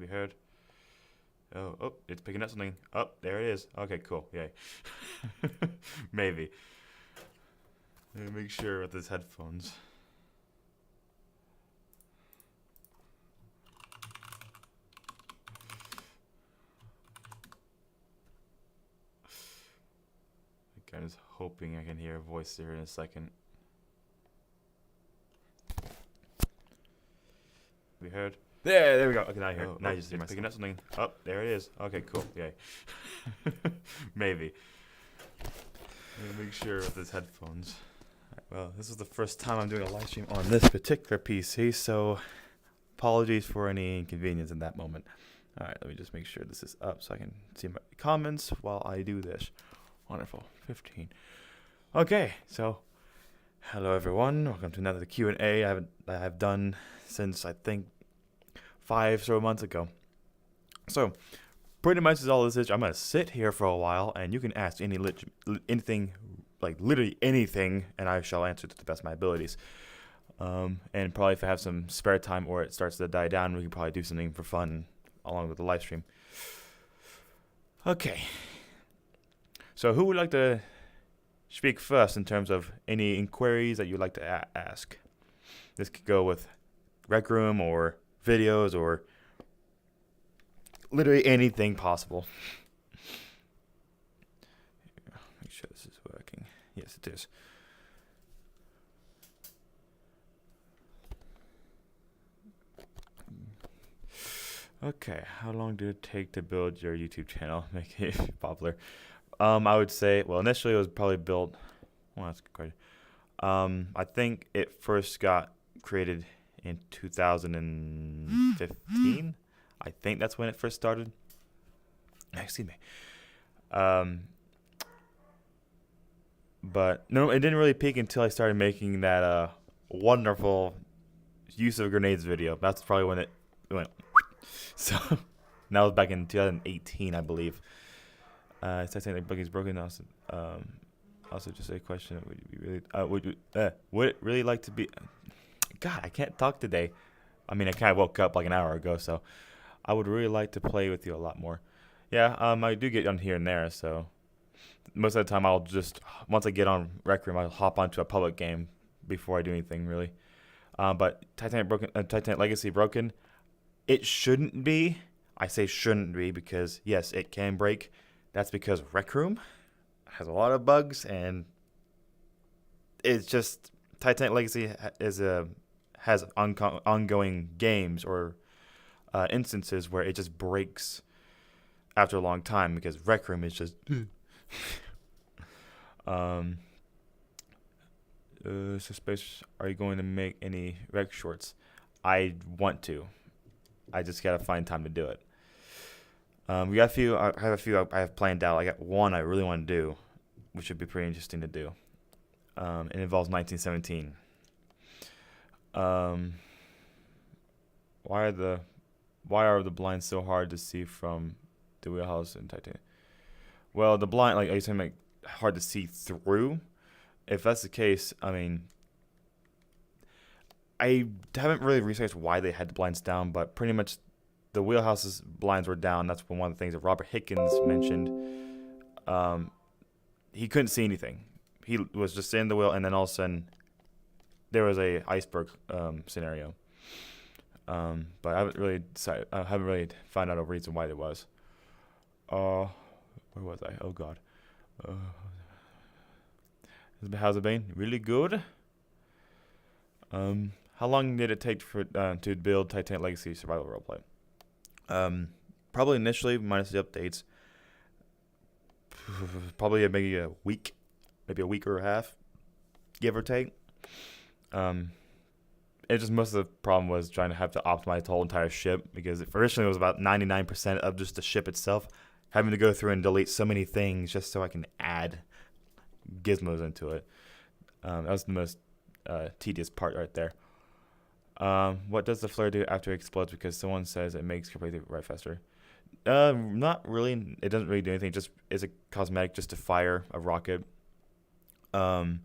We heard. Oh, it's picking up something. Oh, there it is. Okay, cool. Yay. Maybe. Let me make sure with his headphones. I'm just hoping I can hear a voice there in a second. We heard. There we go. Okay, now I hear it. Now you just hear myself. Picking up something. Oh, there it is. Okay, cool. Yay. Maybe. Let me make sure with his headphones. Right, well, this is the first time I'm doing a live stream on this particular PC, so apologies for any inconvenience in that moment. Alright, let me just make sure this is up so I can see my comments while I do this. Wonderful. 15. Okay, so hello everyone. Welcome to another Q&A I have done since I think 5 so months ago. So pretty much is all this is. I'm gonna sit here for a while, and you can ask anything, like literally anything, and I shall answer to the best of my abilities. And probably if I have some spare time or it starts to die down, we can probably do something for fun along with the live stream. Okay. So who would like to speak first in terms of any inquiries that you'd like to ask? This could go with Rec Room or videos or literally anything possible. Make sure this is working. Yes, it is. Okay, how long did it take to build your YouTube channel? Make it popular. I would say, well, initially it was probably built. Well, that's quite. I think it first got created in 2015. I think that's when it first started. Excuse me. But no, it didn't really peak until I started making that wonderful use of grenades video. That's probably when it went. So that was back in 2018, I believe. Titanic booking's broken. Also, just a question: would you would it really like to be? God, I can't talk today. I mean, I kind of woke up like an hour ago, so I would really like to play with you a lot more. Yeah, I do get on here and there, so most of the time I'll just once I get on Rec Room, I'll hop onto a public game before I do anything really. But Titanic Legacy broken. It shouldn't be. I say shouldn't be because yes, it can break. That's because Rec Room has a lot of bugs, and it's just Titanic Legacy has ongoing games or instances where it just breaks after a long time because Rec Room is just. So Space, are you going to make any Rec shorts? I want to. I just gotta find time to do it. We got a few. I have a few I have planned out. I got one I really want to do, which would be pretty interesting to do. It involves 1917. Why are the blinds so hard to see from the wheelhouse in Titanic? Well, the blind, like, are you saying like hard to see through? If that's the case, I mean, I haven't really researched why they had the blinds down, but pretty much the wheelhouse's blinds were down. That's one of the things that Robert Hickens mentioned. He couldn't see anything. He was just in the wheel, and then all of a sudden, there was a iceberg scenario. But I haven't really found out a reason why there was. Where was I? Oh God. How's it been? Really good. How long did it take to build Titanic Legacy Survival Roleplay? Probably initially, minus the updates, probably maybe a week or a half, give or take. It just most of the problem was trying to have to optimize the whole entire ship because originally it was about 99% of just the ship itself, having to go through and delete so many things just so I can add gizmos into it. That was the most tedious part right there. What does the flare do after it explodes? Because someone says it makes completely right faster. Not really. It doesn't really do anything. Just is a cosmetic just to fire a rocket. But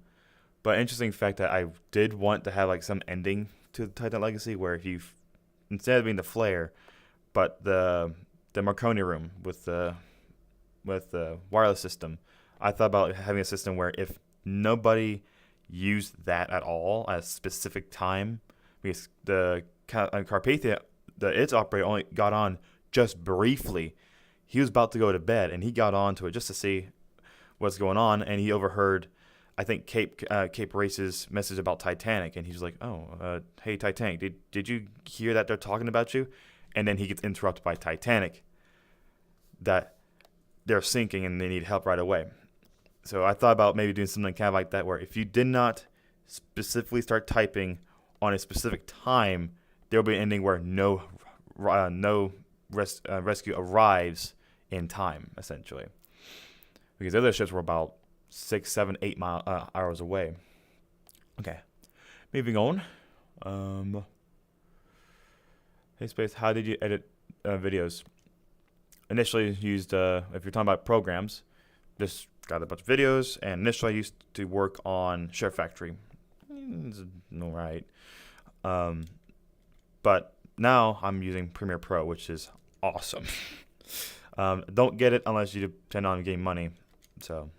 interesting fact that I did want to have like some ending to the Titan Legacy where if you, instead of being the flare, but the Marconi room with the wireless system, I thought about having a system where if nobody used that at all at a specific time, because the Carpathia, its operator only got on just briefly. He was about to go to bed, and he got onto it just to see what's going on, and he overheard, I think, Cape Race's message about Titanic, and he's like, "Oh, hey Titanic, did you hear that they're talking about you?" And then he gets interrupted by Titanic, that they're sinking and they need help right away. So I thought about maybe doing something kind of like that, where if you did not specifically start typing on a specific time, there will be an ending where no rescue arrives in time, essentially. Because the other ships were about 6, 7, 8 hours away. Okay, moving on. Hey Space, how did you edit videos? Initially used, if you're talking about programs, just got a bunch of videos, and initially I used to work on Share Factory. It's alright. But now I'm using Premiere Pro, which is awesome. Don't get it unless you depend on getting money. So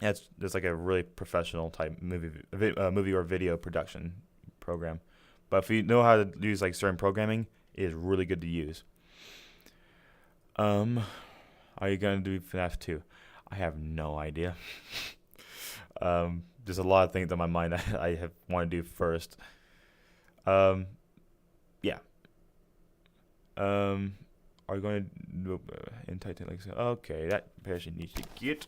yeah, it's like a really professional type movie or video production program. But if you know how to use like certain programming, it is really good to use. Are you gonna do FNAF 2? I have no idea. There's a lot of things on my mind I have want to do first. Yeah. Are you going to do in Titanic? Okay, that person needs to get.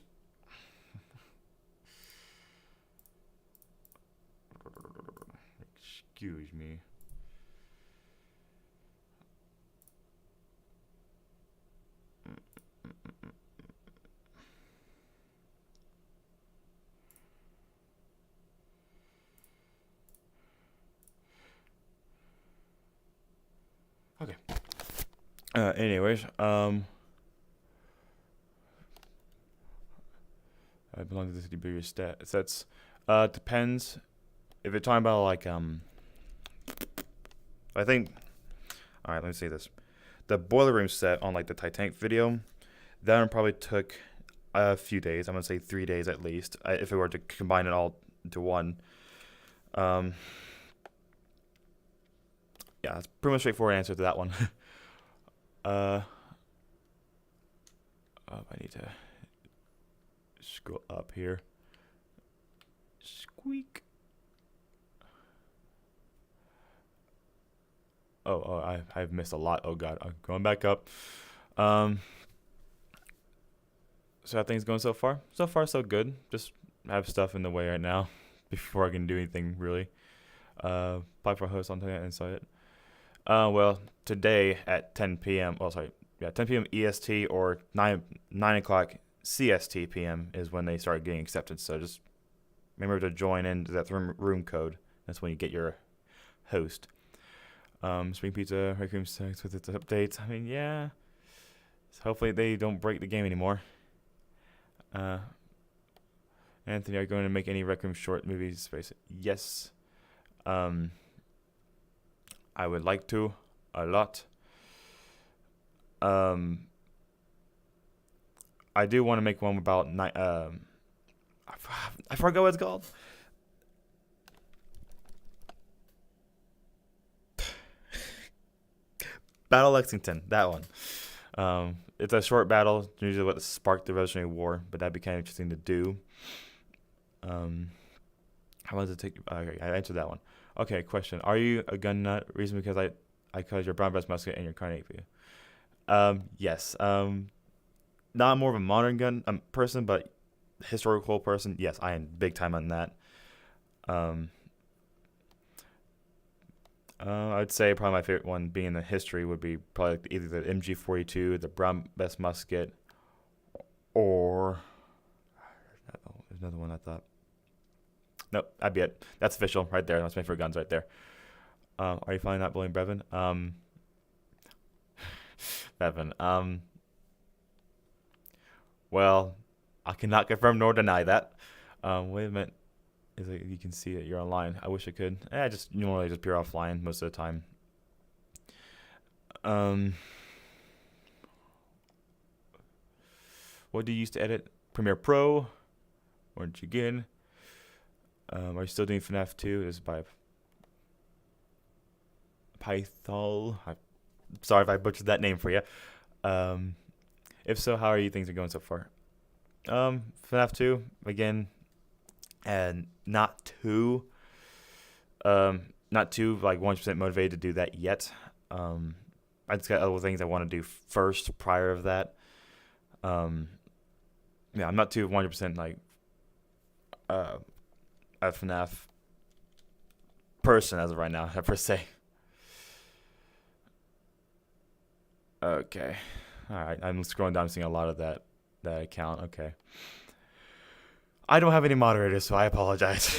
Excuse me. Okay. Anyways, I belong to the bigger sets. Depends. If you're talking about like I think. All right, let me say this. The boiler room set on like the Titanic video, that one probably took a few days. I'm gonna say 3 days at least, if we were to combine it all into one. Yeah, it's pretty much straightforward answer to that one. I need to scroll up here. Squeak. I've missed a lot. Oh god, I'm going back up. So how things going so far? So far so good. Just have stuff in the way right now before I can do anything really. Apply for a host on Titanic and saw it. Well, today at 10 p.m. 10 p.m. EST or 9 o'clock CST p.m. is when they start getting accepted. So just remember to join into that room code. That's when you get your host. Spring Pizza, Requiem Sex with its updates. I mean, yeah. So hopefully they don't break the game anymore. Anthony, are you going to make any Requiem short movies? Space? Yes. I would like to a lot. I do want to make one about I forgot what it's called. Battle Lexington, that one. It's a short battle, usually what sparked the Revolutionary War, but that'd be kind of interesting to do. How long does it take? Okay, I answered that one. Okay, question. Are you a gun nut? Reason because I cause your brown breast musket and your carnate for you. Yes. Not more of a modern gun person, but historical person. Yes, I am big time on that. I'd say probably my favorite one being in the history would be probably either the MG42, the brown breast musket, or there's another one I thought. Nope, that'd be it. That's official right there. That's my favorite guns right there. Are you finally not bullying Brevin? Brevin. Well, I cannot confirm nor deny that. Wait a minute. Is it, you can see it. You're online. I wish I could. I just normally just appear offline most of the time. What do you use to edit? Premiere Pro. Once again. Are you still doing FNAF 2? This is by Pythol. I'm sorry if I butchered that name for you. If so, how are things going so far? FNAF 2 again, and not too like 100% motivated to do that yet. I just got other things I want to do first prior of that. Yeah, I'm not too 100% like a FNAF person as of right now, per se. Okay. Alright, I'm scrolling down, seeing a lot of that account. Okay. I don't have any moderators, so I apologize.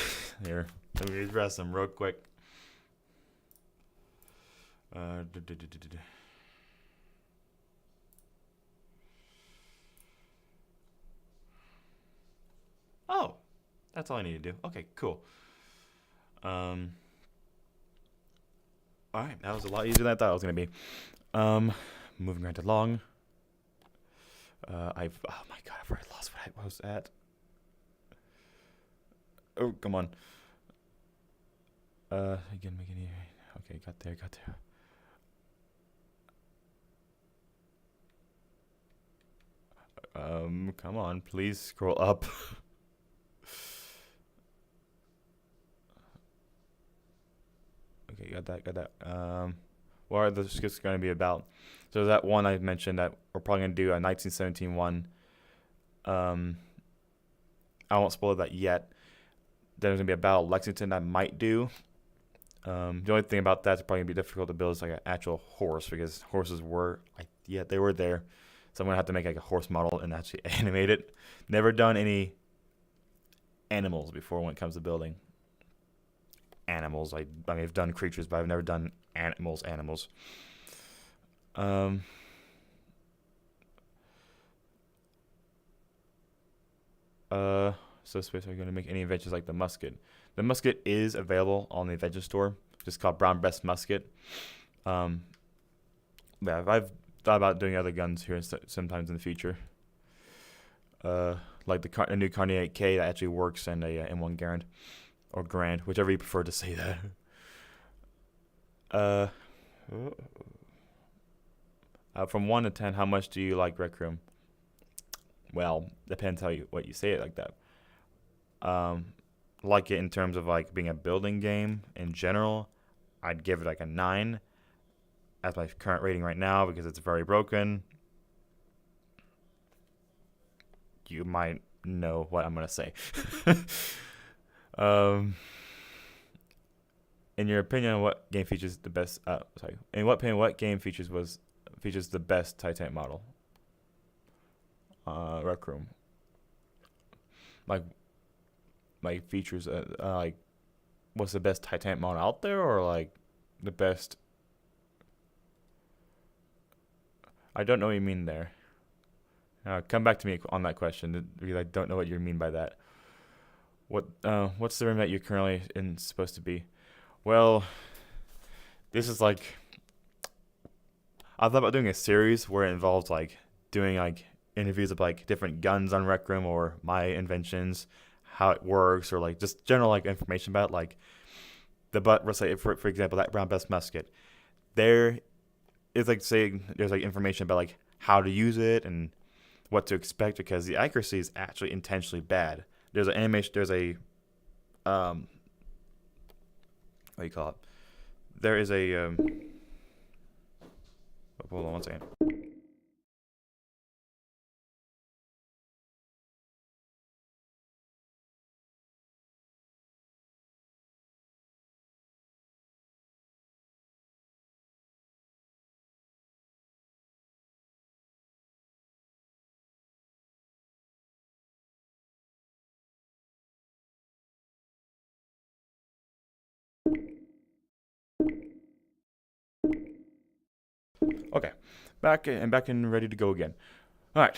Here, let me address them real quick. Oh, that's all I need to do. Okay, cool. Alright, that was a lot easier than I thought it was going to be. Moving right along. Oh my god, I've already lost what I was at. Oh, come on. Again, make it easier. Okay, got there. Come on, please scroll up. Okay, got that. What are the skits going to be about? So that one I mentioned that we're probably going to do a 1917 one. I won't spoil that yet. There's going to be a Battle of Lexington I might do. The only thing about that's probably going to be difficult to build is like an actual horse, because horses were, they were there. So I'm going to have to make like a horse model and actually animate it. Never done any animals before when it comes to building. Animals. I mean, I've done creatures, but I've never done animals. So space, are you going to make any inventions like the musket? The musket is available on the invention store. It's called Brown Breast Musket. Yeah, I've thought about doing other guns here sometimes in the future. Like the new Carney 8K that actually works, and a M1 Garand. Or Grand, whichever you prefer to say that. From 1 to 10, how much do you like Rec Room? Well, depends what you say it like that. Like it in terms of like being a building game in general, I'd give it like a 9 as my current rating right now, because it's very broken. You might know what I'm gonna say. In your opinion, what game features the best? In what opinion, what game features the best Titanic model? Rec Room. Like features. Like, what's the best Titanic model out there, or like the best? I don't know what you mean there. Come back to me on that question, because I don't know what you mean by that. What's the room that you're currently in supposed to be? Well, this is like, I thought about doing a series where it involves like doing like interviews of like different guns on Rec Room, or my inventions, how it works, or like just general like information about like let's say for example that Brown Breast Musket. There is like saying there's like information about like how to use it and what to expect, because the accuracy is actually intentionally bad. There's an animation. There's a what do you call it? There is a hold on one second. Okay, back and ready to go again. All right.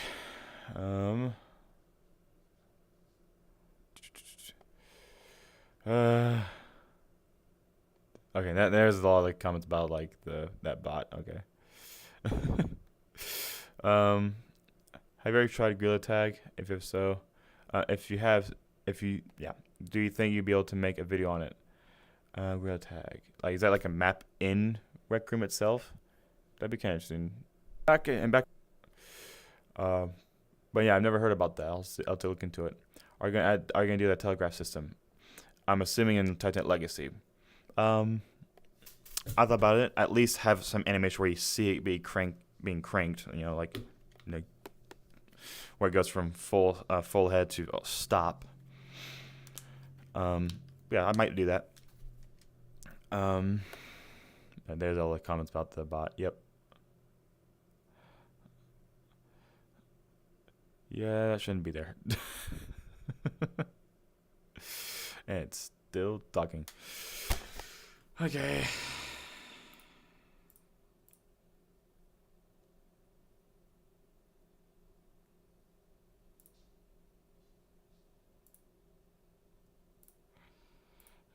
Okay. There's a lot of like comments about like that bot. Okay. Have you ever tried Gorilla Tag? If so, if you have, yeah, do you think you'd be able to make a video on it? Gorilla Tag. Like, is that like a map in Rec Room itself? That'd be kind of interesting. Back. But yeah, I've never heard about that. I'll have to look into it. Are you gonna do that telegraph system? I'm assuming in Titanic Legacy. I thought about it. At least have some animation where you see it being cranked. You know, like, where it goes from full head to stop. Yeah, I might do that. And there's all the comments about the bot. Yep. Yeah, that shouldn't be there. And it's still talking. Okay.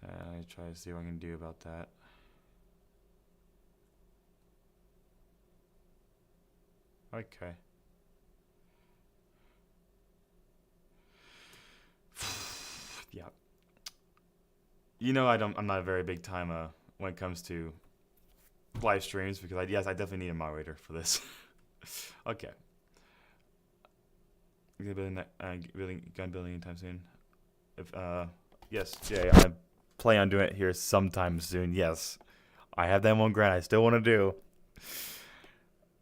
Let me try to see what I can do about that. Okay. Yeah. You know, I'm not a very big time when it comes to live streams because I definitely need a moderator for this. Okay. Gun building anytime soon. If yes, Jay, I plan on doing it here sometime soon. Yes, I have that 1 grand I still want to do,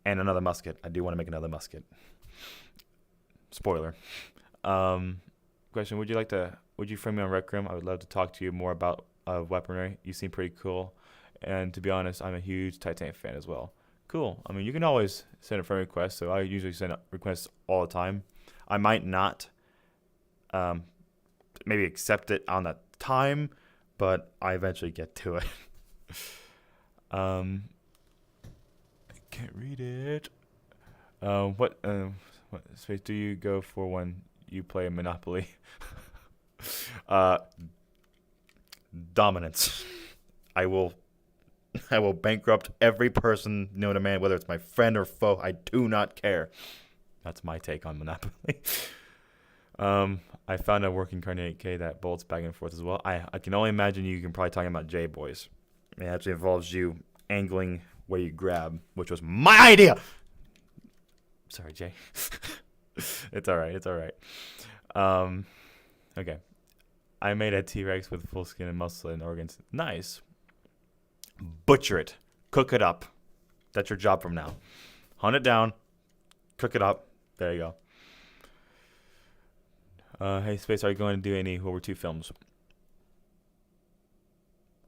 and another musket. I do want to make another musket. Spoiler. Question: Would you frame me on Rec Room? I would love to talk to you more about weaponry. You seem pretty cool, and to be honest, I'm a huge Titanic fan as well. Cool. I mean, you can always send a friend request. So I usually send requests all the time. I might not maybe accept it on the time, but I eventually get to it. I can't read it. What space do you go for when you play Monopoly? Dominance. I will bankrupt every person known to man, whether it's my friend or foe. I do not care. That's my take on Monopoly. I found a working Carnate 8K that bolts back and forth as well. I can only imagine you can probably talking about J-Boys. It actually involves you angling where you grab, which was my idea. Sorry, Jay. It's all right. Okay. I made a T-Rex with full skin and muscle and organs. Nice. Butcher it. Cook it up. That's your job from now. Hunt it down. Cook it up. There you go. Hey, Space, are you going to do any World War II films?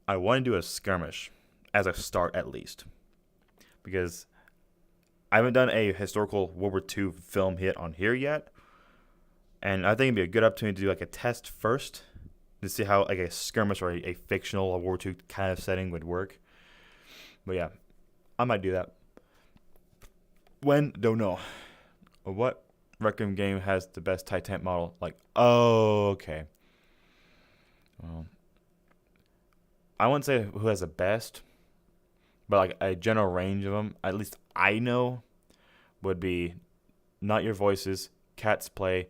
I want to do a skirmish as a start, at least. Because I haven't done a historical World War II film hit on here yet. And I think it'd be a good opportunity to do like a test first to see how like a skirmish or a fictional World War II kind of setting would work. But yeah, I might do that. When? Don't know. What Rec Room game has the best Titanic model? Like, oh, okay. Well, I wouldn't say who has the best, but like a general range of them, at least I know, would be Not Your Voices, Cats Play,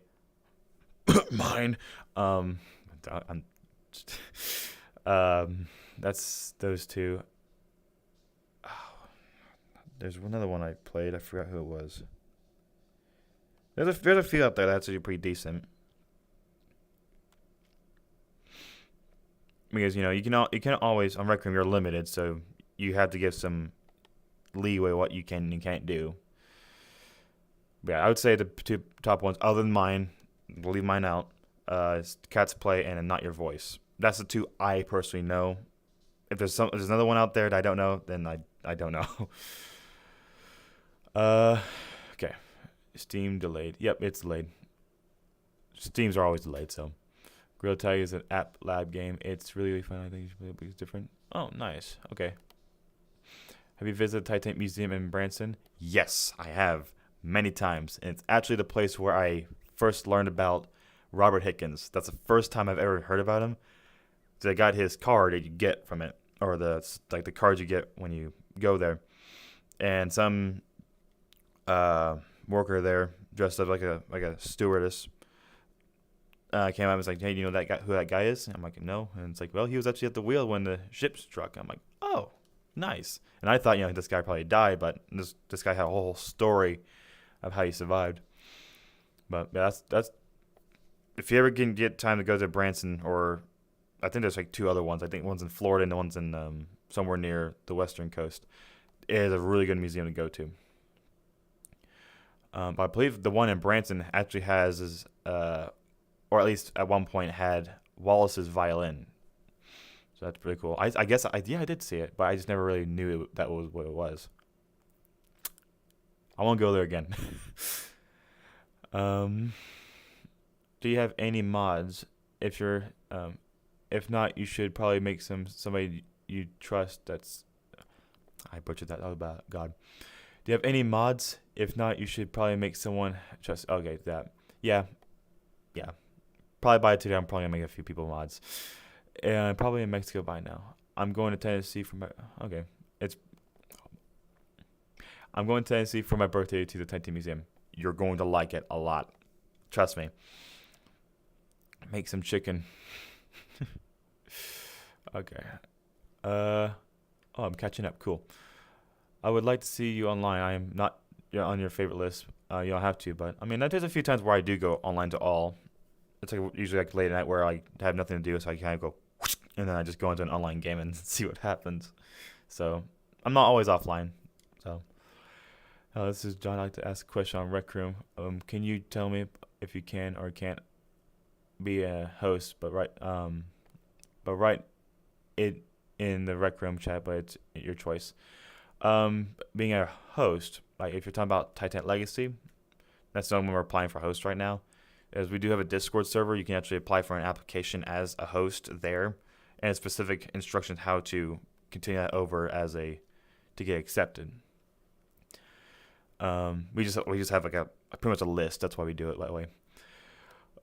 mine. That's those two. Oh, there's another one I played. I forgot who it was. There's a few out there that's actually pretty decent. Because you can always on Rec Room you're limited, so you have to give some leeway what you can and can't do. But yeah, I would say the two top ones, other than mine, we'll leave mine out. Is Cat's Play and Not Your Voice. That's the two I personally know. If there's another one out there that I don't know, then I don't know. Okay. Steam delayed. Yep, it's delayed. Steams are always delayed, so. Gorilla Tag is an app lab game. It's really fun. I think you should play it, but it's different. Oh, nice. Okay. Have you visited the Titanic Museum in Branson? Yes, I have. Many times. And it's actually the place where I first learned about Robert Hickens. That's the first time I've ever heard about him. So I got his card that you get from it, or the cards you get when you go there. And some worker there dressed up like a stewardess. Came out and was like, hey, you know that guy, who that guy is? And I'm like, no. And it's like, well, he was actually at the wheel when the ship struck. I'm like, oh, nice. And I thought, this guy probably died, but this guy had a whole story of how he survived. But that's if you ever can get time to go to Branson, or I think there's like 2 other ones. I think one's in Florida and one's in somewhere near the western coast. It is a really good museum to go to. But I believe the one in Branson actually has or at least at one point had Wallace's violin. So that's pretty cool. I guess I did see it, but I just never really knew that was what it was. I won't go there again. Do you have any mods? If not, you should probably make somebody you trust. I butchered that. Oh God. Do you have any mods? If not, you should probably make someone trust. Okay, that. Yeah. Probably by today, I'm probably gonna make a few people mods. And probably in Mexico by now. I'm going to Tennessee for my birthday to the Titanic Museum. You're going to like it a lot. Trust me. Make some chicken. Okay. I'm catching up. Cool. I would like to see you online. I am not on your favorite list. You don't have to, but I mean, there's a few times where I do go online to all. It's like usually like late at night where I have nothing to do, so I kind of go, and then I just go into an online game and see what happens. So I'm not always offline. So this is John. I'd like to ask a question on Rec Room. Can you tell me if you can or can't be a host, but write it in the Rec Room chat, but it's your choice. Being a host, like if you're talking about Titanic Legacy, that's the only one we're applying for host right now. As we do have a Discord server, you can actually apply for an application as a host there, and specific instructions how to continue that over to get accepted. We just have like pretty much a list. That's why we do it that way.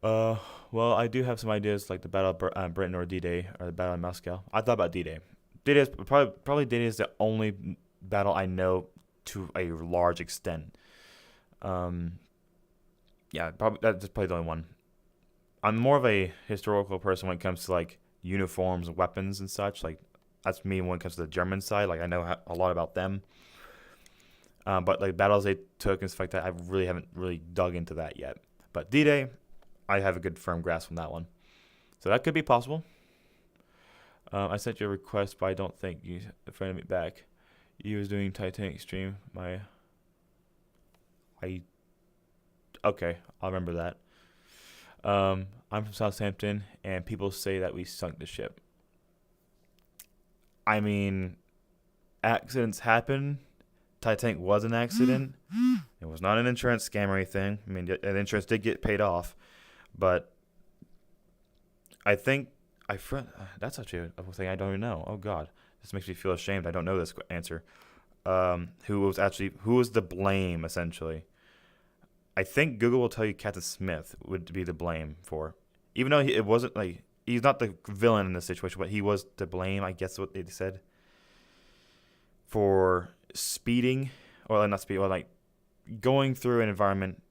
Well, I do have some ideas like the Battle of Britain or D-Day or the Battle of Moscow. I thought about D-Day. D-Day is probably D-Day is the only battle I know to a large extent. Yeah, that's probably the only one. I'm more of a historical person when it comes to like uniforms, weapons, and such. Like that's me when it comes to the German side. Like I know a lot about them. But like battles they took and stuff like that, I really haven't really dug into that yet. But D-Day, I have a good firm grasp on that one. So that could be possible. I sent you a request, but I don't think you friended me back. You was doing Titanic stream. Okay, I'll remember that. I'm from Southampton, and people say that we sunk the ship. I mean, accidents happen. Titanic was an accident. It was not an insurance scam or anything. I mean, the insurance did get paid off, but I think that's actually a thing I don't even know. Oh God, this makes me feel ashamed. I don't know this answer. Who was the blame essentially? I think Google will tell you Captain Smith would be the blame for, even though it wasn't like he's not the villain in this situation, but he was to blame. I guess what they said for speeding or not speed, or like going through an environment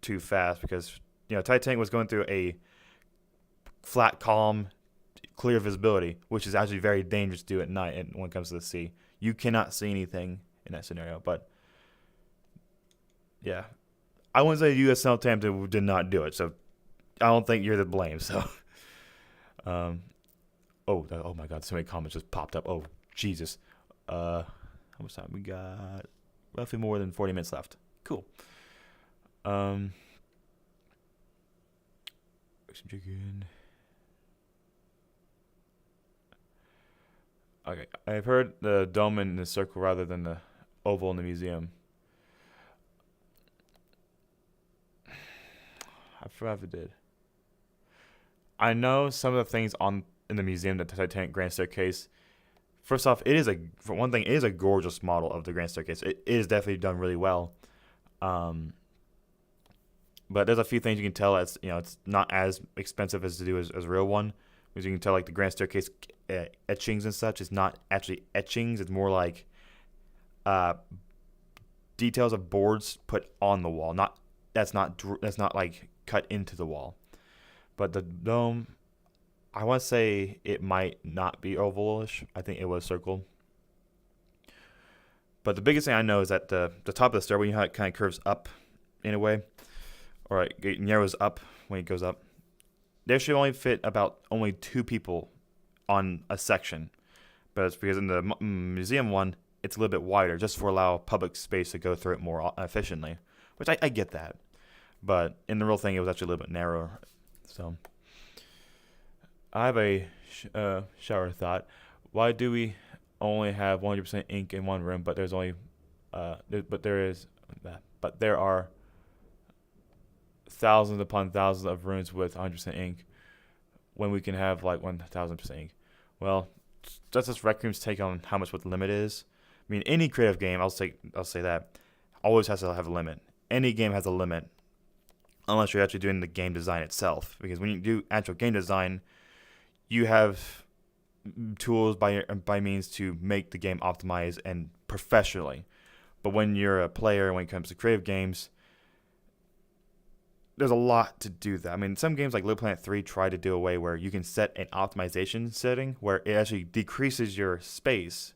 too fast because Titanic was going through a flat, calm, clear visibility, which is actually very dangerous to do at night. And when it comes to the sea, you cannot see anything in that scenario. But yeah, I wouldn't say U.S. Southampton did not do it, so I don't think you're to blame. So, oh my God, so many comments just popped up. Oh Jesus, how much time we got? Roughly more than 40 minutes left. Cool. Some chicken. Okay, I've heard the dome in the circle rather than the oval in the museum. I forgot if it did. I know some of the things in the museum, the Titanic Grand Staircase. First off, it is a gorgeous model of the Grand Staircase. It is definitely done really well. But there's a few things you can tell it's not as expensive as to do as a real one. Because you can tell like the Grand Staircase etchings and such is not actually etchings. It's more like details of boards put on the wall, not that's not like cut into the wall. But the dome, I want to say it might not be ovalish. I think it was circle. But the biggest thing I know is that the top of the stairway, you know how it kind of curves up in a way, or it narrows up when it goes up. There should only fit about only 2 people on a section, but it's because in the museum one, it's a little bit wider, just for allow public space to go through it more efficiently, which I get that. But in the real thing, it was actually a little bit narrower. So I have a shower thought. Why do we only have 100% ink in one room, but there are thousands upon thousands of rooms with 100% ink when we can have like 1,000% ink? Well, that's just Rec Room's take on how much what the limit is. I mean, any creative game, I'll say that, always has to have a limit. Any game has a limit, unless you're actually doing the game design itself. Because when you do actual game design, you have tools by means to make the game optimized and professionally. But when you're a player, when it comes to creative games, there's a lot to do that. I mean, some games like Little Planet 3 try to do a way where you can set an optimization setting where it actually decreases your space,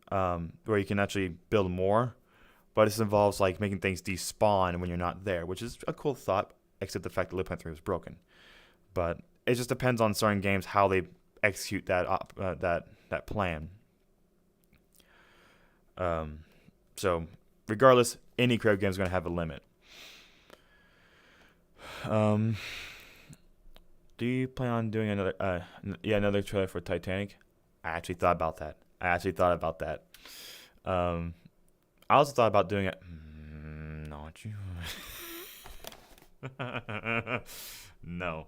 where you can actually build more. But this involves like making things despawn when you're not there, which is a cool thought, except the fact that Little Planet 3 was broken. But it just depends on certain games how they execute that plan. So regardless, any creative game is going to have a limit. Do you plan on doing another trailer for Titanic? I actually thought about that. I also thought about doing it. Not you. No.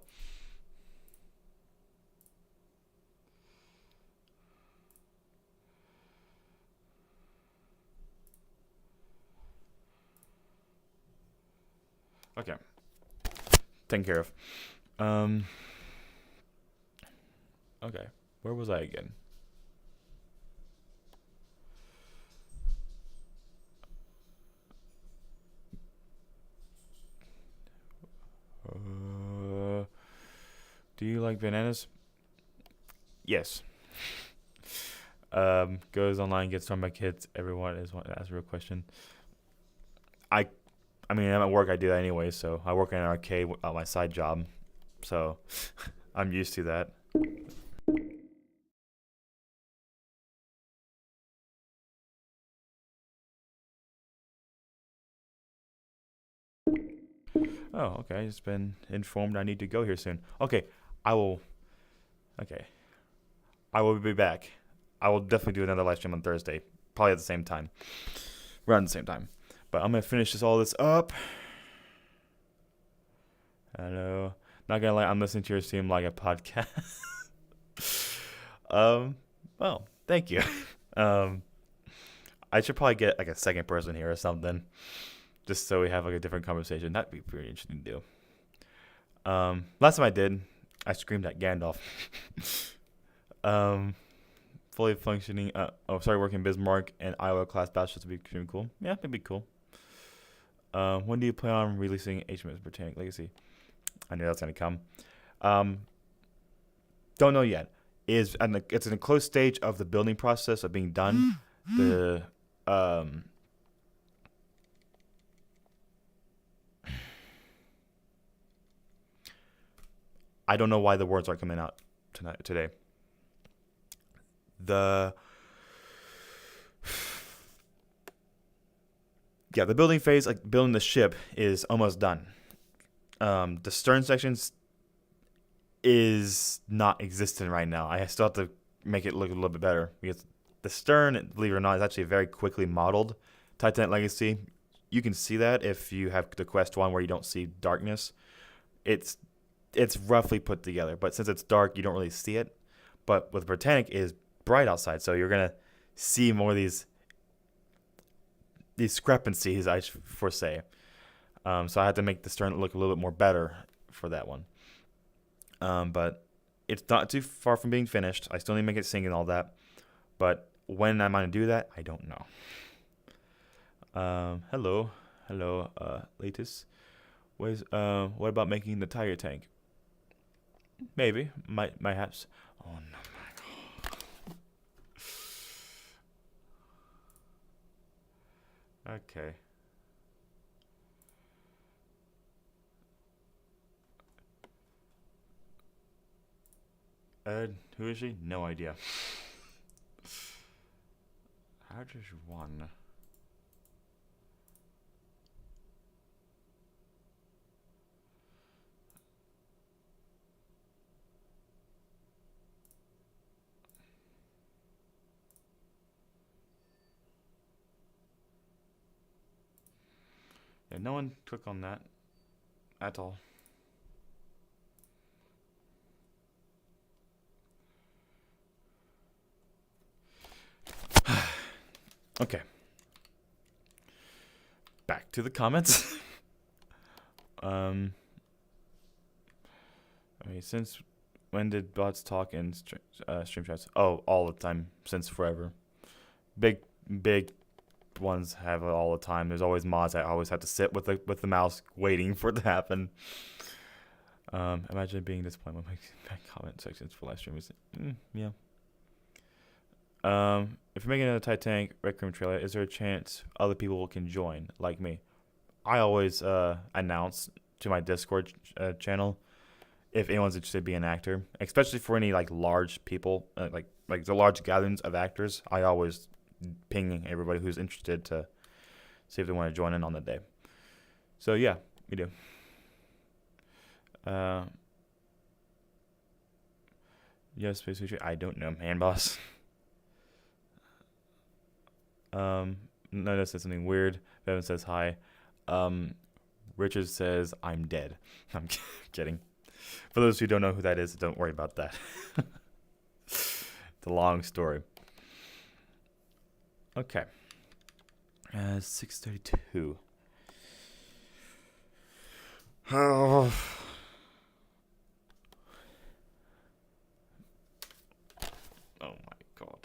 Okay. Taken care of. Okay. Where was I again? Do you like bananas? Yes. Goes online, gets from my kids. Everyone is want to ask a real question. I mean, I'm at work. I do that anyway. So I work in an arcade at my side job. So I'm used to that. Oh, okay. I just been informed I need to go here soon. Okay, I will. Okay, I will be back. I will definitely do another live stream on Thursday, probably at the same time, around the same time. But I'm gonna finish all this up. Hello. Not gonna lie, I'm listening to your stream like a podcast. Well, thank you. I should probably get like a second person here or something, just so we have like a different conversation. That'd be pretty interesting to do. Last time I did, I screamed at Gandalf. Fully functioning. Working Bismarck and Iowa class battles would be extremely cool. Yeah, it'd be cool. When do you plan on releasing HMS Britannic Legacy? I knew that's gonna come. Don't know yet. It's in a close stage of the building process of being done. I don't know why the words aren't coming out today. The building phase, like building the ship, is almost done. The stern sections is not existent right now. I still have to make it look a little bit better because the stern, believe it or not, is actually very quickly modeled. Titanic Legacy, you can see that if you have the Quest 1 where you don't see darkness. It's roughly put together, but since it's dark, you don't really see it. But with Britannic, it is bright outside, so you're gonna see more of these discrepancies, I foresee. So I had to make the stern look a little bit more better for that one. But it's not too far from being finished. I still need to make it sing and all that. But when I'm going to do that, I don't know. Hello, Latus. What about making the tire tank? Maybe, might, perhaps. Oh no, my God. Okay. Who is she? No idea. How does one? Yeah, no one clicked on that at all. Okay. Back to the comments. Okay, since when did bots talk in stream chats? Oh, all the time, since forever. Big ones have it all the time. There's always mods that always have to sit with the mouse waiting for it to happen. Imagine being disappointed when my comment sections for live streamers. Yeah. If you're making another Titanic Rec Room trailer, is there a chance other people can join, like me? I always announce to my Discord channel if anyone's interested in being an actor, especially for any like large people, like the large gatherings of actors. I always ping everybody who's interested to see if they want to join in on the day. So yeah, we do. Yes, Space Sushi. I don't know, man, boss. Nona says something weird. Bevan says hi. Richard says I'm dead. I'm kidding. For those who don't know who that is, don't worry about that. It's a long story. Okay. 6:32. Oh. Oh my God.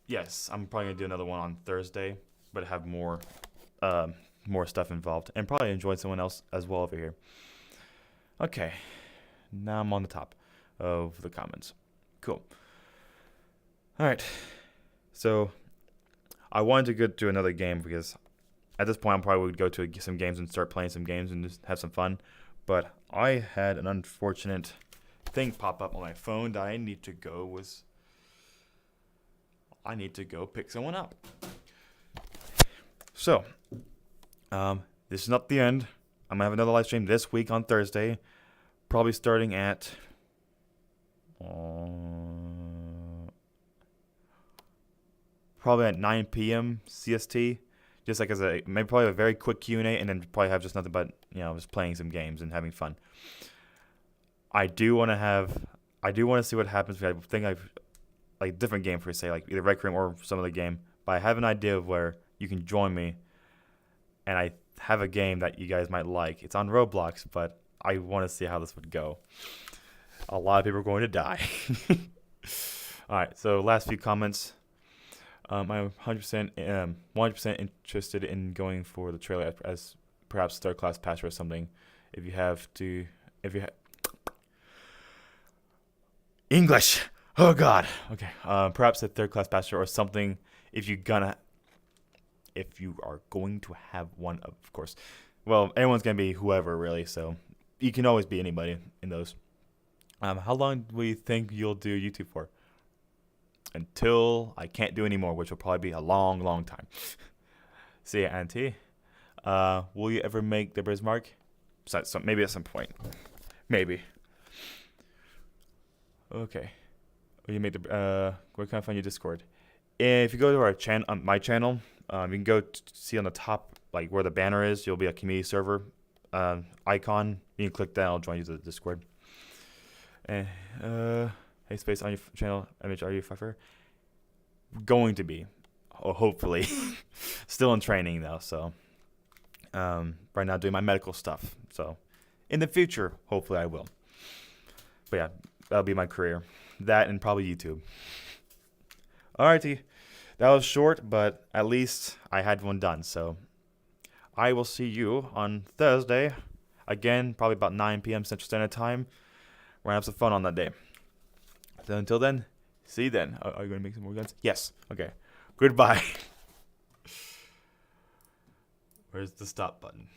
Yes, I'm probably gonna do another one on Thursday, but have more stuff involved, and probably enjoy someone else as well over here. Okay, now I'm on the top of the comments. Cool. All right, so I wanted to go to another game because at this point I probably would go to some games and start playing some games and just have some fun. But I had an unfortunate thing pop up on my phone that I need to go pick someone up. So, this is not the end. I'm gonna have another live stream this week on Thursday, probably starting at probably at 9 p.m. CST, just like as maybe probably a very quick Q&A, and then probably have just nothing but just playing some games and having fun. I do want to see what happens. I think I've like different game for say like either Rec Room or some other game, but I have an idea of where you can join me, and I have a game that you guys might like. It's on Roblox, but I want to see how this would go. A lot of people are going to die. All right, so last few comments. I'm 100% interested in going for the trailer as perhaps third class passer or something. English. Oh God. Okay. Perhaps a third class passer or something. If you are going to have one, of course. Well, anyone's gonna be whoever really. So you can always be anybody in those. How long do you think you'll do YouTube for? Until I can't do anymore, which will probably be a long, long time. See ya, Auntie. Will you ever make the Bismarck? So maybe at some point. Maybe. Okay. Will you make the where can I find your Discord? If you go to our my channel, you can go see on the top, like where the banner is. You'll be a community server icon. You can click that. I'll join you to the Discord. And hey, Space, on your channel, image, are you Pfeiffer? Going to be, hopefully. Still in training though, so right now doing my medical stuff. So In the future, hopefully I will. But yeah, that'll be my career. That and probably YouTube. Alrighty. That was short, but at least I had one done. So I will see you on Thursday. Again, probably about 9 p.m. Central Standard Time. We're going to have some fun on that day. So until then, see you then. Are you going to make some more guns? Yes. Okay. Goodbye. Where's the stop button?